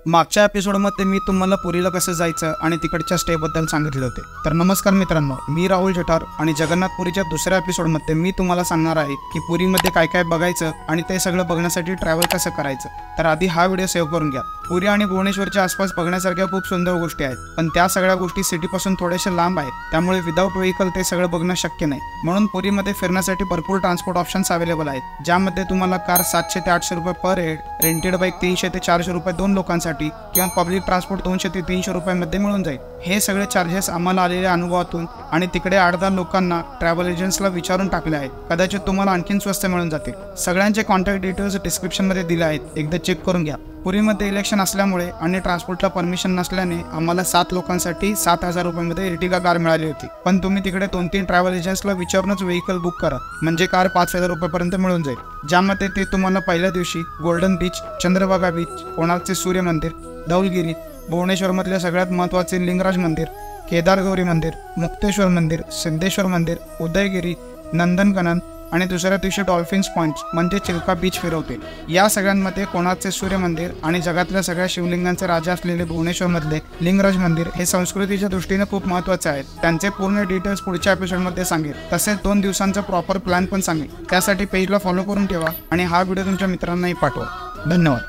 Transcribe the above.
मागच्या एपिसोडमध्ये मी तुम्हाला पुरीला कसं जायचं आणि तिकडच्या स्टेबद्दल सांगितले होते। तर नमस्कार मित्रांनो, मी राहुल जठार आणि जगन्नाथपुरीच्या दुसऱ्या एपिसोडमध्ये मी तुम्हाला सांगणार आहे की पुरीमध्ये काय काय बघायचं आणि ते सगळं बघण्यासाठी ट्रॅव्हल कसं करायचं। तर आधी हा व्हिडिओ सेव्ह करून घ्या। पुरी आणि भुवनेश्वरच्या आसपास बघण्यासारख्या खूप सुंदर गोष्टी आहेत, पण त्या सगळ्या गोष्टी सिटीपासून थोडेसे लांब आहेत, त्यामुळे विदाऊट व्हेकल ते सगळं बघणं शक्य नाही। म्हणून पुरीमध्ये फिरण्यासाठी भरपूर ट्रान्सपोर्ट ऑप्शन्स अवेलेबल आहेत, ज्यामध्ये तुम्हाला कार 700 ते 800 रुपये पर हेड, रेंटेड बाईक 300 ते 400 रुपये 2 लोकांसाठी किंवा पब्लिक ट्रान्सपोर्ट 200 ते 300 रुपयांमध्ये मिळून जाईल। हे सगळे चार्जेस आम्हाला आलेल्या अनुभवातून आणि तिकडे 8-10 लोकांना ट्रॅव्हल एजंट्सला विचारून टाकले आहेत। कदाचित तुम्हाला आणखीन स्वस्त मिळून जातील। सगळ्यांचे कॉन्टॅक्ट डिटेल्स डिस्क्रिप्शनमध्ये दिले आहेत, एकदा चेक करून घ्या। पुरीमध्ये इलेक्शन असल्यामुळे आणि ट्रान्सपोर्टला परमिशन नसल्याने आम्हाला 7 लोकांसाठी 7000 रुपयांमध्ये एर्टिगा कार मिळाली होती। पण तुम्ही तिकडे 2-3 ट्रॅव्हल एजंट्सला विचारूनच व्हेकल बुक करा, म्हणजे कार 5000 रुपयापर्यंत मिळून जाईल, ज्यामध्ये ते तुम्हाला पहिल्या दिवशी गोल्डन बीच, चंद्रभागा बीच, कोणार्कचे सूर्य मंदिर, धौलगिरी, भुवनेश्वरमधले सगळ्यात महत्त्वाचे लिंगराज मंदिर, केदारगौरी मंदिर, मुक्तेश्वर मंदिर, सिद्धेश्वर मंदिर, उदयगिरी, नंदनकनन आणि दुसऱ्या दिवशी डॉल्फिन्स पॉइंट म्हणजे चिल्का बीच फिरवतील। या सगळ्यांमध्ये कोणार्कचे सूर्य मंदिर आणि जगातल्या सगळ्या शिवलिंगांचे राजा असलेले भुवनेश्वरमधले लिंगराज मंदिर हे संस्कृतीच्या दृष्टीने खूप महत्त्वाचे आहेत। त्यांचे पूर्ण डिटेल्स पुढच्या एपिसोडमध्ये सांगेल, तसेच 2 दिवसांचा प्रॉपर प्लॅन पण सांगेल। त्यासाठी पेजला फॉलो करून ठेवा आणि हा व्हिडिओ तुमच्या मित्रांनाही पाठवा। धन्यवाद।